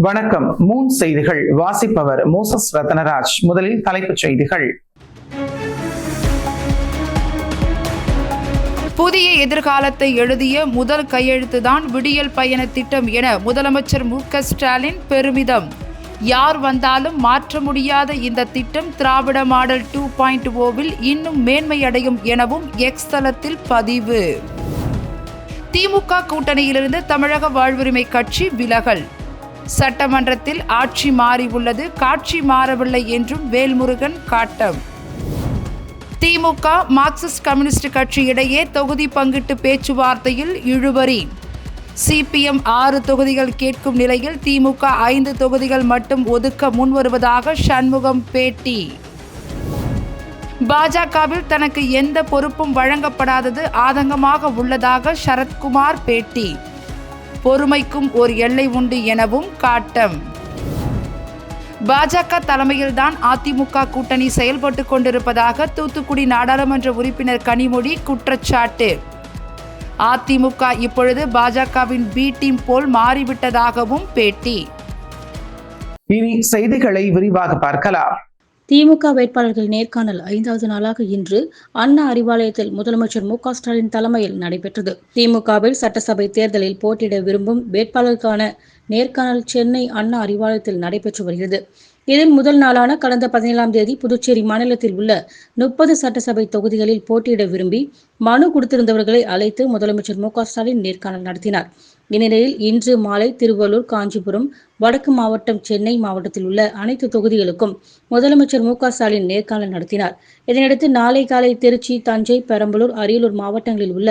வணக்கம். மூன் செய்திகள் வாசிப்பவர் மோசஸ் ரத்னராஜ். முதலில் தலைப்புச் செய்திகள். புதிய எதிர்காலத்தை எழுதிய முதல் கையெழுத்துதான் விடியல் பயண திட்டம் என முதலமைச்சர் மு.க. ஸ்டாலின் பெருமிதம். யார் வந்தாலும் மாற்ற முடியாத இந்த திட்டம் திராவிட மாடல் 2.0வில் இன்னும் மேன்மையடையும் எனவும் எக்ஸ் தளத்தில் பதிவு. திமுக கூட்டணியிலிருந்து தமிழக வாழ்வுரிமை கட்சி விலகல். சட்டமன்றத்தில் ஆட்சி மாறி உள்ளது, காட்சி மாறவில்லை என்றும் வேல்முருகன் காட்டம். திமுக மார்க்சிஸ்ட் கம்யூனிஸ்ட் கட்சி இடையே தொகுதி பங்கிட்டு பேச்சுவார்த்தையில் இழுபறி. சிபிஎம் 6 தொகுதிகள் கேட்கும் நிலையில் திமுக 5 தொகுதிகள் மட்டும் ஒதுக்க முன்வருவதாக சண்முகம் பேட்டி. பாஜகவில் தனக்கு எந்த பொறுப்பும் வழங்கப்படாதது ஆதங்கமாக உள்ளதாக சரத்குமார் பேட்டி. பொறுமைக்கும் ஒரு எல்லை உண்டு எனவும் காட்டம். பாஜக தலைமையில்தான் அதிமுக கூட்டணி செயல்பட்டு கொண்டிருப்பதாக தூத்துக்குடி நாடாளுமன்ற உறுப்பினர் கனிமொழி குற்றச்சாட்டு. அதிமுக இப்பொழுது பாஜகவின் பி டீம் போல் மாறிவிட்டதாகவும் பேட்டி. இனி செய்திகளை விரிவாக பார்க்கலாம். திமுக வேட்பாளர்கள் நேர்காணல் 5வது நாளாக இன்று அண்ணா அறிவாலயத்தில் முதலமைச்சர் மு.க. ஸ்டாலின் தலைமையில் நடைபெற்றது. திமுகவில் சட்டசபை தேர்தலில் போட்டியிட விரும்பும் வேட்பாளருக்கான நேர்காணல் சென்னை அண்ணா அறிவாலயத்தில் நடைபெற்று வருகிறது. இதில் முதல் நாளான கடந்த 17ஆம் தேதி புதுச்சேரி மாநிலத்தில் உள்ள 30 சட்டசபை தொகுதிகளில் போட்டியிட விரும்பி மனு கொடுத்திருந்தவர்களை அழைத்து முதலமைச்சர் மு.க. ஸ்டாலின் நேர்காணல் நடத்தினார். இந்நிலையில் இன்று மாலை திருவள்ளூர், காஞ்சிபுரம், வடக்கு மாவட்டம், சென்னை மாவட்டத்தில் உள்ள அனைத்து தொகுதிகளுக்கும் முதலமைச்சர் மு.க. ஸ்டாலின் நேர்காணல் நடத்தினார். இதனையடுத்து நாளை காலை திருச்சி, தஞ்சை, பெரம்பலூர், அரியலூர் மாவட்டங்களில் உள்ள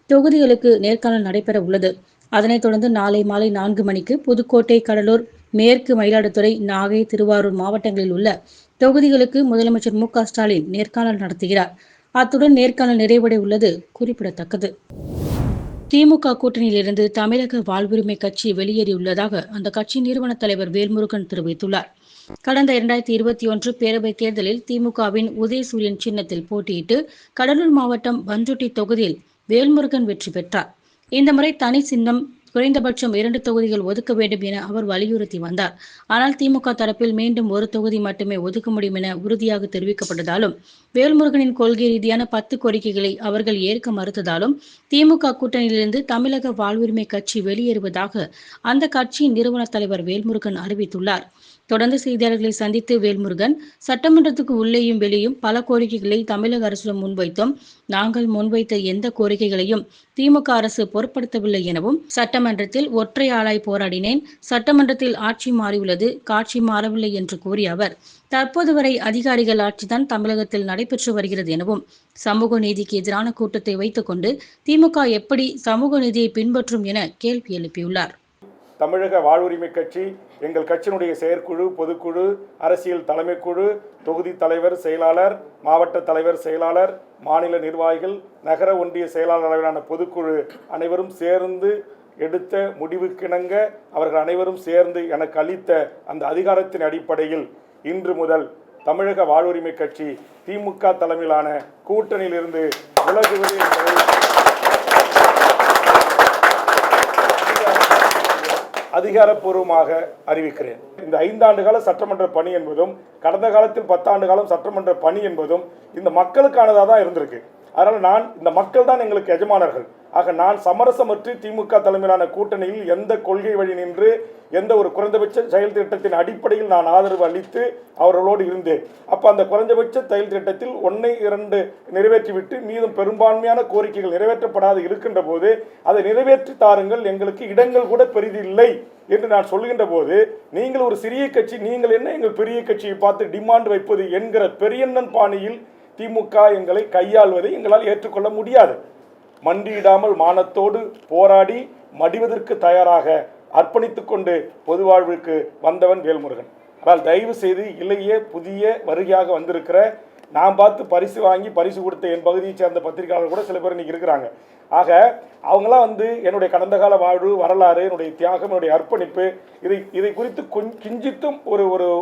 தொகுதிகளுக்கு நேர்காணல் நடைபெற உள்ளது. அதனைத் தொடர்ந்து நாளை மாலை 4 மணிக்கு புதுக்கோட்டை, கடலூர், மேற்கு மயிலாடுதுறை, நாகை, திருவாரூர் மாவட்டங்களில் உள்ள தொகுதிகளுக்கு முதலமைச்சர் மு.க. ஸ்டாலின் நேர்காணல் நடத்துகிறார். அத்துடன் நேர்காணல் நிறைவடை உள்ளது குறிப்பிடத்தக்கது. திமுக கூட்டணியிலிருந்து தமிழக வாழ்வுரிமை கட்சி வெளியேறியுள்ளதாக அந்த கட்சி நிறுவன தலைவர் வேல்முருகன் தெரிவித்துள்ளார். கடந்த 2021 பேரவைத் தேர்தலில் திமுகவின் உதயசூரியன் சின்னத்தில் போட்டியிட்டு கடலூர் மாவட்டம் பண்ருட்டி தொகுதியில் வேல்முருகன் வெற்றி பெற்றார். இந்த முறை தனி சின்னம், குறைந்தபட்சம் 2 தொகுதிகள் ஒதுக்க வேண்டும் என அவர் வலியுறுத்தி வந்தார். ஆனால் திமுக தரப்பில் மீண்டும் 1 தொகுதி மட்டுமே ஒதுக்க முடியும் என உறுதியாக தெரிவிக்கப்பட்டதாலும் வேல்முருகனின் கொள்கை ரீதியான 10 கோரிக்கைகளை அவர்கள் ஏற்க மறுத்ததாலும் திமுக கூட்டணியிலிருந்து தமிழக வாழ்வுரிமை கட்சி வெளியேறுவதாக அந்த கட்சியின் நிறுவன தலைவர் வேல்முருகன் அறிவித்துள்ளார். தொடர்ந்து செய்தியாளர்களை சந்தித்து வேல்முருகன், சட்டமன்றத்துக்கு உள்ளேயும் வெளியும் பல கோரிக்கைகளை தமிழக அரசிடம் முன்வைத்தோம். நாங்கள் முன்வைத்த எந்த கோரிக்கைகளையும் திமுக அரசு பொருட்படுத்தவில்லை எனவும், சட்டமன்றத்தில் ஒற்றை ஆளாய் போராடினேன். சட்டமன்றத்தில் ஆட்சி மாறியுள்ளது, காட்சி மாறவில்லை என்று கூறிய அவர், தற்போது வரை அதிகாரிகள் ஆட்சிதான் தமிழகத்தில் நடைபெற்று வருகிறது எனவும், சமூக நீதிக்கு எதிரான கூட்டத்தை வைத்துக் கொண்டு திமுக எப்படி சமூக நீதியை பின்பற்றும் என கேள்வி எழுப்பியுள்ளார். தமிழக வாழ்வுரிமை கட்சி, எங்கள் கட்சியினுடைய செயற்குழு, பொதுக்குழு, அரசியல் தலைமைக்குழு, தொகுதி தலைவர், செயலாளர், மாவட்ட தலைவர், செயலாளர், மாநில நிர்வாகிகள், நகர ஒன்றிய செயலாளர் அளவிலான பொதுக்குழு அனைவரும் சேர்ந்து எடுத்த முடிவுக்கிணங்க அவர்கள் அனைவரும் சேர்ந்து எனக்கு அளித்த அந்த அதிகாரத்தின் அடிப்படையில் இன்று முதல் தமிழக வாழ்வுரிமை கட்சி திமுக தலைமையிலான கூட்டணியிலிருந்து விலகுவது என்பதை அதிகாரப்பூர்வமாக அறிவிக்கிறேன். இந்த 5 ஆண்டு கால சட்டமன்ற பணி என்பதும் கடந்த காலத்தில் 10 ஆண்டு காலம் சட்டமன்ற பணி என்பதும் இந்த மக்களுக்கானதாக தான் இருந்திருக்கு. அதனால் இந்த மக்கள் தான் எங்களுக்கு எஜமானர்கள். ஆக நான் சமரசமற்று திமுக தலைமையிலான கூட்டணியில் எந்த கொள்கை வழி நின்று எந்த ஒரு குறைந்தபட்ச செயல் திட்டத்தின் அடிப்படையில் நான் ஆதரவு அளித்து அவர்களோடு இருந்தேன். அப்போ அந்த குறைந்தபட்ச செயல் திட்டத்தில் 1-2 நிறைவேற்றிவிட்டு மீதும் பெரும்பான்மையான கோரிக்கைகள் நிறைவேற்றப்படாது இருக்கின்ற போது அதை நிறைவேற்றி தாருங்கள், எங்களுக்கு இடங்கள் கூட பெரிதில்லை என்று நான் சொல்கின்ற போது, நீங்கள் ஒரு சிறிய கட்சி, நீங்கள் என்ன எங்கள் பெரிய கட்சியை பார்த்து டிமாண்ட் வைப்பது என்கிற பெரியண்ணன் பாணியில் திமுக எங்களை கையாள்வதை எங்களால் ஏற்றுக்கொள்ள முடியாது. மண்டியிடாமல் மானத்தோடு போராடி மடிவதற்கு தயாராக அர்ப்பணித்துக் கொண்டு பொது வாழ்வுக்கு வந்தவன் வேல்முருகன். ஆனால் தயவு செய்து இல்லையே புதிய வருகையாக வந்திருக்கிற, நான் பார்த்து பரிசு வாங்கி பரிசு கொடுத்த என் பகுதியை சேர்ந்த பத்திரிகையாளர் கூட சில பேர் இன்னைக்கு இருக்கிறாங்க. ஆக அவங்களாம் என்னுடைய கடந்த கால வாழ்வு, வரலாறு, என்னுடைய தியாகம், என்னுடைய அர்ப்பணிப்பு இதை குறித்து கிஞ்சித்தும்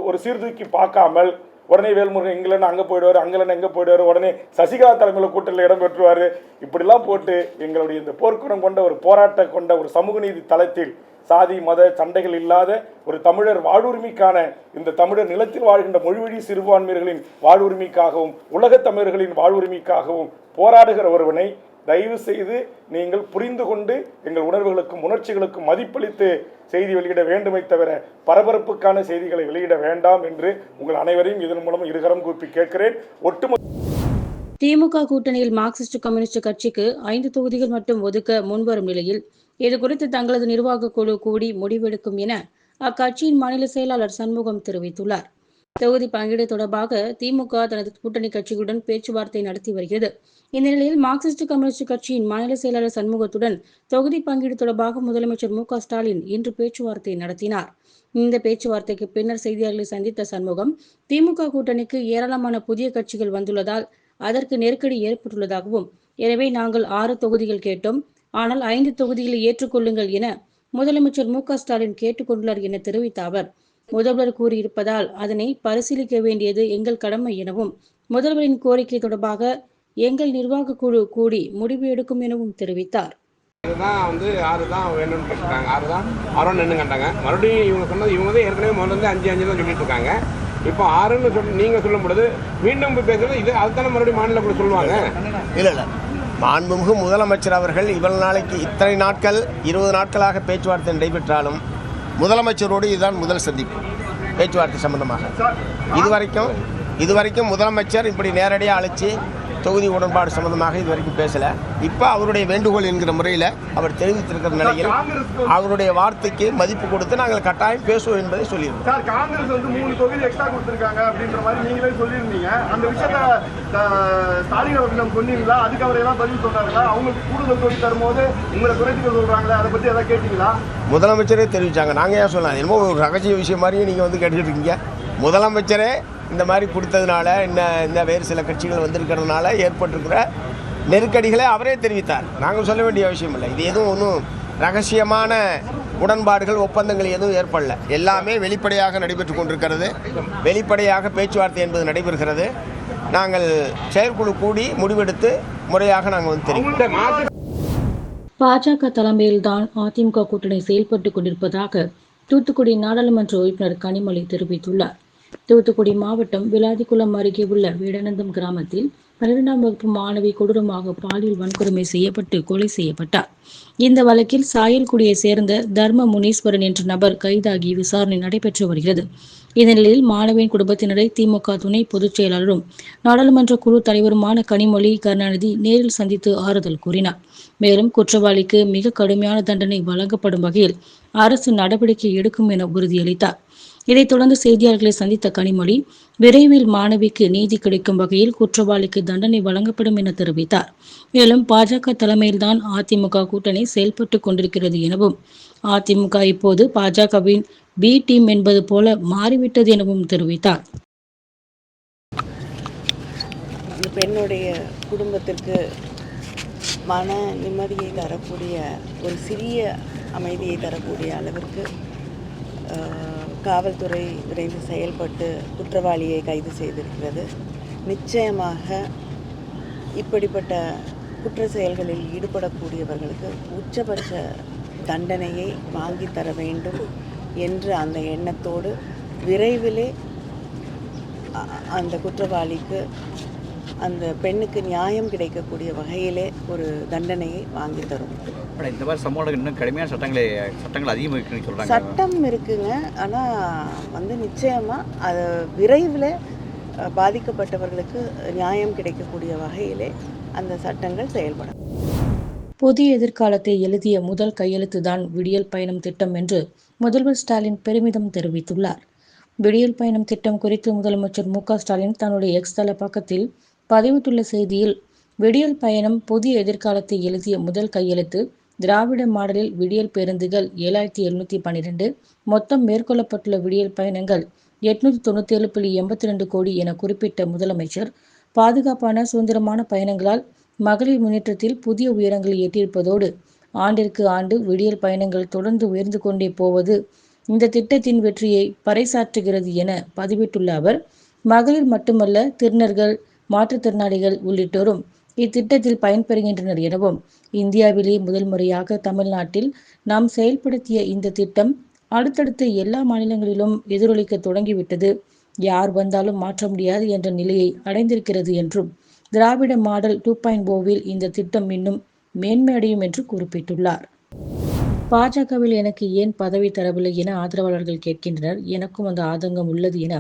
ஒரு சீர்தூக்கி பார்க்காமல் உடனே வேல்முருகன் இங்கிலன்னு அங்கே போயிடுவார், அங்கிலன்னு எங்கே போயிடுவார், உடனே சசிகலா தலைமையில் கூட்டத்தில் இடம் பெற்றுவார். இப்படிலாம் போட்டு எங்களுடைய இந்த போர்க்குணம் கொண்ட ஒரு போராட்டம் கொண்ட ஒரு சமூக நீதி தளத்தில் சாதி மத சண்டைகள் இல்லாத ஒரு தமிழர் வாழ்வுரிமைக்கான, இந்த தமிழர் நிலத்தில் வாழ்கின்ற மொழிவழி சிறுபான்மையர்களின் வாழ்வுரிமைக்காகவும் உலகத் தமிழர்களின் வாழ்வுரிமைக்காகவும் போராடுகிற ஒருவனை தயவு செய்து நீங்கள் புரிந்து கொண்டு எங்கள் உணர்வுகளுக்கும் உணர்ச்சிகளுக்கும் மதிப்பளித்து செய்தி வெளியிட வேண்டுமே தவிர பரபரப்புக்கான செய்திகளை வெளியிட வேண்டாம் என்று உங்கள் அனைவரையும் இதன் மூலம் இருகரம் கூப்பி கேட்கிறேன். திமுக கூட்டணியில் மார்க்சிஸ்ட் கம்யூனிஸ்ட் கட்சிக்கு 5 தொகுதிகள் மட்டும் ஒதுக்க முன்வரும் நிலையில் இது குறித்து தங்களது நிர்வாக குழு கூடி முடிவெடுக்கும் என அக்கட்சியின் மாநில செயலாளர் சண்முகம் தெரிவித்துள்ளார். தொகுதி பங்கீடு தொடர்பாக திமுக தனது கூட்டணி கட்சிகளுடன் பேச்சுவார்த்தை நடத்தி வருகிறது. இந்த நிலையில் மார்க்சிஸ்ட் கம்யூனிஸ்ட் கட்சியின் மாநில செயலாளர் சண்முகத்துடன் தொகுதி பங்கீடு தொடர்பாக முதலமைச்சர் மு.க.ஸ்டாலின் இன்று பேச்சுவார்த்தை நடத்தினார். இந்த பேச்சுவார்த்தைக்கு பின்னர் செய்தியாளர்களை சந்தித்த சண்முகம், திமுக கூட்டணிக்கு ஏராளமான புதிய கட்சிகள் வந்துள்ளதால் அதற்கு நெருக்கடி ஏற்பட்டுள்ளதாகவும், எனவே நாங்கள் 6 தொகுதிகள் கேட்டோம், ஆனால் 5 தொகுதிகளை ஏற்றுக்கொள்ளுங்கள் என முதலமைச்சர் மு.க.ஸ்டாலின் கேட்டுக்கொண்டுள்ளார் என தெரிவித்த அவர், முதல்வர் கூறியிருப்பதால் அதனை பரிசீலிக்க வேண்டியது எங்கள் கடமை எனவும், முதல்வரின் கோரிக்கை தொடர்பாக எங்கள் நிர்வாக குழு கூடி முடிவு எடுக்கும் எனவும் தெரிவித்தார். இதுதான் 6 தான் வேணும்னு கேட்டுருக்காங்க. 6 தான் 6 நின்று கண்டாங்க. மறுபடியும் இவங்க சொன்னது, இவங்க தான் ஏற்கனவே முதல்ல 5 தான் சொல்லிட்டு இருக்காங்க. இப்போ 6ன்னு சொல்லி நீங்கள் சொல்லும் பொழுது மீண்டும் பேசுறது இது, அதுதானே மறுபடியும் மாநில குழு சொல்லுவாங்க. இல்லை மாண்புமிகு முதலமைச்சர் அவர்கள் இவ்வளவு நாளைக்கு இத்தனை நாட்கள் 20 நாட்களாக பேச்சுவார்த்தை நடைபெற்றாலும் முதலமைச்சரோடு இதுதான் முதல் சந்திப்பு பேச்சுவார்த்தை சம்பந்தமாக. இதுவரைக்கும் முதலமைச்சர் இப்படி நேரடியாக அழைச்சி தொகுதி உடன்பாடு சம்பந்தமாக இதுவரைக்கும் பேசலை. இப்போ அவருடைய வேண்டுகோள் என்கிற முறையில் அவர் தெரிவித்திருக்கிற நிலையில் அவருடைய வார்த்தைக்கு மதிப்பு கொடுத்து நாங்கள் கட்டாயம் பேசுவோம் என்பதை சொல்லியிருக்கோம். சார், காங்கிரஸ் 3 தொகுதி எக்ஸ்ட்ரா கொடுத்துருக்காங்க அப்படின்ற மாதிரி நீங்களே சொல்லியிருந்தீங்க. அந்த விஷயத்த ஸ்டாலின் அவர்களிடம் சொன்னீங்களா? அதுக்கு அவர் எல்லாம் பதில் சொன்னாங்களா? அவங்களுக்கு கூடுதல் தொகுதி தரும்போது உங்களை குறைச்சிக்க சொல்றாங்களே, அதை பற்றி எதாவது கேட்டீங்களா? முதலமைச்சரே தெரிவித்தாங்க. நாங்கள் ஏன் சொல்லலாம்? என்னமோ ஒரு ரகசிய விஷயம் மாதிரியும் நீங்கள் கேட்டுக்கிட்டு இருக்கீங்க. முதலமைச்சரே இந்த மாதிரி கொடுத்ததுனால இந்த வேறு சில கட்சிகள் வந்திருக்கிறதுனால ஏற்பட்டிருக்கிற நெருக்கடிகளை அவரே தெரிவித்தார். நாங்கள் சொல்ல வேண்டிய அவசியம் இல்லை. இது எதுவும் ஒன்றும் ரகசியமான உடன்பாடுகள் ஒப்பந்தங்கள் எதுவும் ஏற்படல. எல்லாமே வெளிப்படையாக நடைபெற்று கொண்டிருக்கிறது. வெளிப்படையாக பேச்சுவார்த்தை என்பது நடைபெறுகிறது. நாங்கள் செயற்குழு கூடி முடிவெடுத்து முறையாக நாங்கள் தெரிவிக்கிறோம். பாஜக தலைமையில்தான் அதிமுக கூட்டணி செயல்பட்டு கொண்டிருப்பதாக தூத்துக்குடி நாடாளுமன்ற உறுப்பினர் கனிமொழி தெரிவித்துள்ளார். தூத்துக்குடி மாவட்டம் விளாதிக்குளம் அருகே உள்ள வீடானந்தம் கிராமத்தில் 12ஆம் வகுப்பு மாணவி கொடூரமாக பாலியல் வன்கொடுமை செய்யப்பட்டு கொலை செய்யப்பட்டார். இந்த வழக்கில் சாயல்குடியை சேர்ந்த தர்ம முனீஸ்வரன் என்ற நபர் கைதாகி விசாரணை நடைபெற்று வருகிறது. இந்த நிலையில் மாணவியின் குடும்பத்தினரை திமுக துணை பொதுச் செயலாளரும் நாடாளுமன்ற குழு தலைவருமான கனிமொழி கருணாநிதி நேரில் சந்தித்து ஆறுதல் கூறினார். மேலும் குற்றவாளிக்கு மிக கடுமையான தண்டனை வழங்கப்படும் வகையில் அரசு நடவடிக்கை எடுக்கும் என உறுதியளித்தார். இதைத் தொடர்ந்து செய்தியாளர்களை சந்தித்த கனிமொழி, விரைவில் மாணவிக்கு நீதி கிடைக்கும் வகையில் குற்றவாளிக்கு தண்டனை வழங்கப்படும் என தெரிவித்தார். மேலும் பாஜக தலைமையில்தான் அதிமுக கூட்டணி செயல்பட்டு கொண்டிருக்கிறது எனவும், அதிமுக இப்போது பாஜகவின் பி டீம் என்பது போல மாறிவிட்டது எனவும் தெரிவித்தார். பெண்ணுடைய குடும்பத்திற்கு மன நிம்மதியை தரக்கூடிய ஒரு சிறிய அமைதியை தரக்கூடிய அளவிற்கு காவல்துறை விரைந்து செயல்பட்டு குற்றவாளியை கைது செய்திருக்கிறது. நிச்சயமாக இப்படிப்பட்ட குற்ற செயல்களில் ஈடுபடக்கூடியவர்களுக்கு உச்சபட்ச தண்டனையை வாங்கி தர வேண்டும் என்ற அந்த எண்ணத்தோடு விரைவிலே அந்த குற்றவாளிக்கு, அந்த பெண்ணுக்கு நியாயம் கிடைக்கக்கூடிய வகையிலே ஒரு தண்டனையை வாங்கி தரும். இந்த மாதிரி சம்பவங்களுக்கு இன்னும் கடுமையான சட்டங்கள் அதிகமாக இருக்குன்னு சொல்கிறாங்க. சட்டம் இருக்குங்க, ஆனால் நிச்சயமாக அது விரைவில் பாதிக்கப்பட்டவர்களுக்கு நியாயம் கிடைக்கக்கூடிய வகையிலே அந்த சட்டங்கள் செயல்படும். புதிய எதிர்காலத்தை எழுதிய முதல் கையெழுத்துதான் விடியல் பயணம் திட்டம் என்று முதல்வர் ஸ்டாலின் பெருமிதம் தெரிவித்துள்ளார். விடியல் பயணம் திட்டம் குறித்து முதலமைச்சர் மு.க.ஸ்டாலின் தன்னுடைய எக்ஸ் தள பக்கத்தில் பதிவிட்டுள்ள செய்தியில், விடியல் பயணம் புதிய எதிர்காலத்தை எழுதிய முதல் கையெழுத்து. திராவிட மாடலில் விடியல் பேருந்துகள் 7712, மொத்தம் மேற்கொள்ளப்பட்டுள்ள விடியல் பயணங்கள் 897.82 கோடி என குறிப்பிட்ட முதலமைச்சர், பாதுகாப்பான சுதந்திரமான பயணங்களால் மகளிர் முன்னேற்றத்தில் புதிய உயரங்களை எட்டியிருப்பதோடு ஆண்டிற்கு ஆண்டு விடியல் பயணங்கள் தொடர்ந்து உயர்ந்து கொண்டே போவது இந்த திட்டத்தின் வெற்றியை பறைசாற்றுகிறது என பதிவிட்டுள்ள அவர், மகளிர் மட்டுமல்ல, திருநர்கள், மாற்றுத்திறனாளிகள் உள்ளிட்டோரும் இத்திட்டத்தில் பயன்பெறுகின்றனர் எனவும், இந்தியாவிலேயே முதல் முறையாக தமிழ்நாட்டில் நாம் செயல்படுத்திய இந்த திட்டம் அடுத்தடுத்து எல்லா மாநிலங்களிலும் எதிரொலிக்க தொடங்கிவிட்டது. யார் வந்தாலும் மாற்ற முடியாது என்ற நிலையை அடைந்திருக்கிறது என்றும், திராவிட மாடல் 2.0வில் இந்த திட்டம் இன்னும் மேன்மையடையும் என்று குறிப்பிட்டுள்ளார். பாஜகவில் எனக்கு ஏன் பதவி தரவில்லை என ஆதரவாளர்கள் கேட்கின்றனர். எனக்கும் அந்த ஆதங்கம் உள்ளது என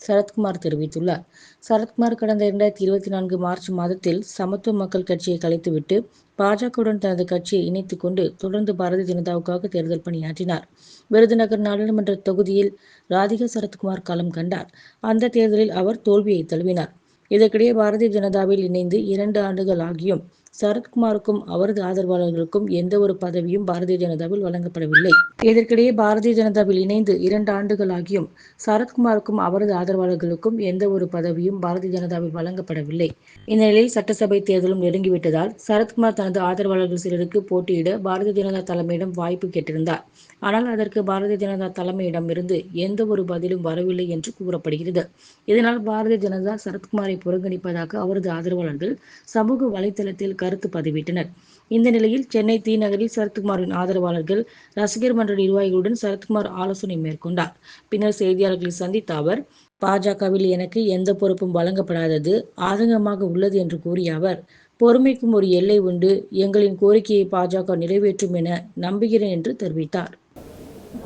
சரத்குமார் தெரிவித்துள்ளார். சரத்குமார் கடந்த 2024 மார்ச் மாதத்தில் சமத்துவ மக்கள் கட்சியை கலைத்துவிட்டு பாஜகவுடன் தனது கட்சியை இணைத்துக் கொண்டு தொடர்ந்து பாரதிய ஜனதாவுக்காக தேர்தல் பணியாற்றினார். விருதுநகர் நாடாளுமன்ற தொகுதியில் ராதிகா சரத்குமார் களம் கண்டார். அந்த தேர்தலில் அவர் தோல்வியை தழுவினார். இதற்கிடையே பாரதிய ஜனதாவில் இணைந்து 2 ஆண்டுகள் ஆகியும் சரத்குமாருக்கும் அவரது ஆதரவாளர்களுக்கும் எந்த ஒரு பதவியும் பாரதிய ஜனதாவில் வழங்கப்படவில்லை. இதற்கிடையே பாரதிய ஜனதாவில் இணைந்து 2 ஆண்டுகள் ஆகியும் சரத்குமாருக்கும் அவரது ஆதரவாளர்களுக்கும் எந்த ஒரு பதவியும் பாரதிய ஜனதாவில் வழங்கப்படவில்லை. இந்த நிலையில் சட்டசபை தேர்தலும் நெருங்கிவிட்டதால் சரத்குமார் தனது ஆதரவாளர்கள் சிலருக்கு போட்டியிட பாரதிய ஜனதா தலைமையிடம் வாய்ப்பு கேட்டிருந்தார். ஆனால் அதற்கு பாரதிய ஜனதா தலைமையிடம் இருந்து எந்த ஒரு பதிலும் வரவில்லை என்று கூறப்படுகிறது. இதனால் பாரதிய ஜனதா சரத்குமாரை புறக்கணிப்பதாக அவரது ஆதரவாளர்கள் சமூக வலைதளத்தில் கருத்து பதிவிட்டனர். இந்த நிலையில் சென்னை தி நகரில் சரத்குமாரின் ஆதரவாளர்கள் ரசிகர் மன்ற நிர்வாகிகளுடன் சரத்குமார் ஆலோசனை மேற்கொண்டார். பின்னர் செய்தியாளர்களை சந்தித்த அவர், பாஜகவில் எனக்கு எந்த பொறுப்பும் வழங்கப்படாதது ஆதங்கமாக உள்ளது என்று கூறிய அவர், பொறுமைக்கும் ஒரு எல்லை உண்டு, எங்களின் கோரிக்கையை பாஜக நிறைவேற்றும் என நம்புகிறேன் என்று தெரிவித்தார்.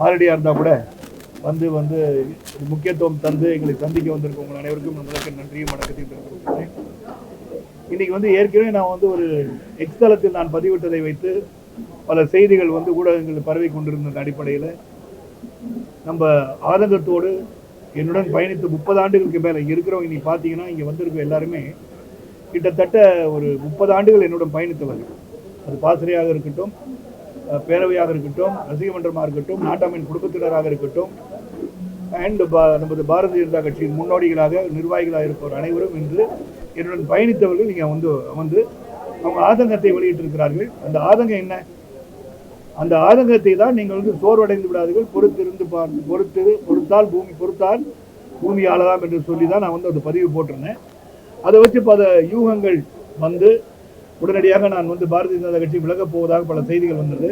ஆல்ரெடியாக இருந்தால் கூட வந்து முக்கியத்துவம் தந்து எங்களை சந்திக்க வந்திருக்க உங்கள் அனைவருக்கும் முதலுக்கு நன்றியும் வணக்கத்தையும் தெரிவித்துள்ளேன். இன்றைக்கி ஏற்கனவே நான் ஒரு எக்ஸ் தளத்தில் நான் பதிவிட்டதை வைத்து பல செய்திகள் ஊடகங்கள் பரவி கொண்டிருந்த அடிப்படையில் நம்ம ஆதங்கத்தோடு என்னுடன் பயணித்து 30 ஆண்டுகளுக்கு மேலே இருக்கிறவங்க இன்றைக்கி பார்த்தீங்கன்னா இங்கே வந்திருக்க எல்லாருமே கிட்டத்தட்ட ஒரு 30 ஆண்டுகள் என்னுடன் பயணித்தவர்கள். அது பாசறையாக இருக்கட்டும், பேரவையாக இருக்கட்டும், ரசிக மன்றமாக இருக்கட்டும், நாட்டாமையின் குடும்பத்தினராக இருக்கட்டும், அண்ட் நமது பாரதிய ஜனதா கட்சியின் முன்னோடிகளாக நிர்வாகிகளாக இருப்பவர் அனைவரும் இன்று என்னுடன் பயணித்தவர்கள் இங்கே வந்து அவங்க ஆதங்கத்தை வெளியிட்டிருக்கிறார்கள். அந்த ஆதங்கம் என்ன? அந்த ஆதங்கத்தை தான் நீங்கள் சோர்வடைந்து விடாதீர்கள், பொறுத்தால் பூமி ஆளலாம் என்று சொல்லி தான் நான் அந்த பதிவு போட்டிருந்தேன். அதை வச்சு பல யூகங்கள் உடனடியாக நான் பாரதிய ஜனதா கட்சி விலகப் போவதாக பல செய்திகள் வந்தது.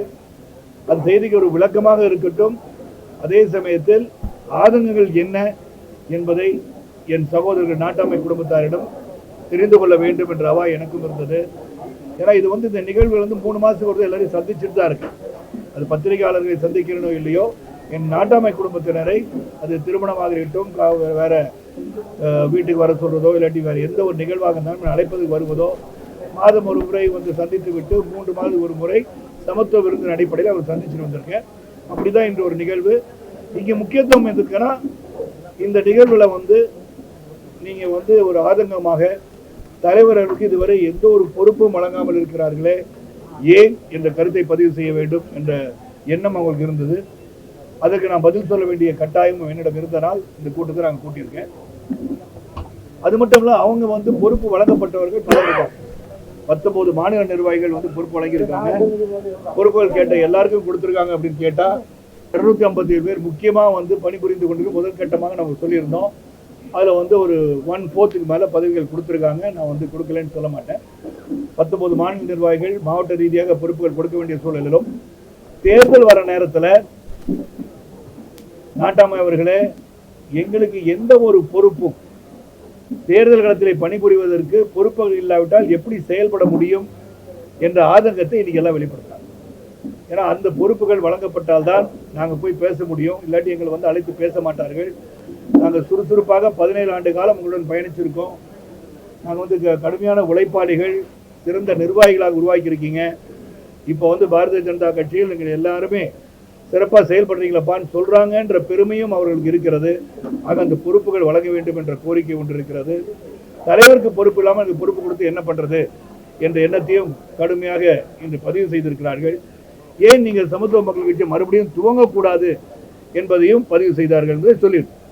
அந்த செய்திக்கு ஒரு விளக்கமாக இருக்கட்டும். அதே சமயத்தில் ஆதங்கங்கள் என்ன என்பதை என் சகோதரர்கள் நாட்டாமை குடும்பத்தாரிடம் தெரிந்து கொள்ள வேண்டும் என்ற அவா எனக்கும் இருந்தது. ஏன்னா இது இந்த நிகழ்வுகள் 3 மாதத்துக்கு எல்லாரையும் சந்திச்சுட்டு தான் இருக்கு. அது பத்திரிகையாளர்களை சந்திக்கிறனோ இல்லையோ, என் நாட்டாமை குடும்பத்தினரை அது திருமணமாக இருக்கட்டும், வேற வீட்டுக்கு வர சொல்றதோ இல்லாட்டி வேற எந்த ஒரு நிகழ்வாக இருந்தாலும் அழைப்பதுக்கு வருவதோ, மாதம் ஒரு முறை சந்தித்து விட்டு 3 மாதம் ஒரு முறை சமத்துவ விருந்தின் அடிப்படையில் அவர் சந்திச்சுட்டு வந்திருக்கேன். அப்படிதான் இன்று ஒரு நிகழ்வு. இங்கே முக்கியத்துவம் எதுக்குன்னா, இந்த நிகழ்வுல நீங்க ஒரு ஆதங்கமாக தலைவர்களுக்கு இதுவரை எந்த ஒரு பொறுப்பும் வழங்காமல் இருக்கிறார்களே, ஏன் என்ற கருத்தை பதிவு செய்ய வேண்டும் என்ற எண்ணம் அவங்களுக்கு இருந்தது. அதற்கு நான் பதில் சொல்ல வேண்டிய கட்டாயம் என்னிடம் இருந்தனால் இந்த கூட்டத்தை நாங்கள் கூட்டியிருக்கேன். அது மட்டும் இல்ல, அவங்க பொறுப்பு வழங்கப்பட்டவர்கள் பலர் 19 மாநில நிர்வாகிகள் பொறுப்பு வழங்கியிருக்காங்க. பொறுப்புகள் கேட்ட எல்லாருக்கும் கொடுத்துருக்காங்க அப்படின்னு கேட்டா 257 பேர் முக்கியமாக பணிபுரிந்து கொண்டு முதல் கட்டமாக நம்ம சொல்லியிருந்தோம். அதில் ஒரு 1/4 மேலே பதவிகள் கொடுத்துருக்காங்க. நான் கொடுக்கலன்னு சொல்ல மாட்டேன். 19 மாநில நிர்வாகிகள் மாவட்ட ரீதியாக பொறுப்புகள் கொடுக்க வேண்டிய சூழலிலும், தேர்தல் வர நேரத்தில் நாட்டாமை அவர்களே, எங்களுக்கு எந்த ஒரு பொறுப்பும் தேர்தல் களத்திலே பணிபுரிவதற்கு பொறுப்புகள் இல்லாவிட்டால் எப்படி செயல்பட முடியும் என்ற ஆதங்கத்தை இன்னைக்கு எல்லாம் வெளிப்படுத்துறாங்க. ஏன்னா அந்த பொறுப்புகள் வழங்கப்பட்டால்தான் நாங்கள் போய் பேச முடியும். இல்லாட்டி எங்களை அழைத்து பேச மாட்டார்கள். நாங்கள் சுறுசுறுப்பாக 17 ஆண்டு காலம் உங்களுடன் பயணிச்சிருக்கோம். நாங்கள் கடுமையான உழைப்பாளிகள், சிறந்த நிர்வாகிகளாக உருவாக்கியிருக்கீங்க. இப்போ பாரதிய ஜனதா கட்சியில் நீங்கள் எல்லாருமே சிறப்பாக செயல்படுறீங்களப்பான்னு சொல்கிறாங்கன்ற பெருமையும் அவர்களுக்கு இருக்கிறது. ஆக அந்த பொறுப்புகள் வழங்க வேண்டும் என்ற கோரிக்கை ஒன்று இருக்கிறது. தலைவருக்கு பொறுப்பு இல்லாமல் அந்த பொறுப்பு கொடுத்து என்ன பண்ணுறது என்ற எண்ணத்தையும் கடுமையாக இன்று பதிவு செய்திருக்கிறார்கள். ஏன் நீங்கள் சமத்துவ மக்கள் கட்சி மறுபடியும் துவங்கக்கூடாது என்பதையும் பதிவு செய்தார்கள் என்று சொல்லியிருக்கோம்.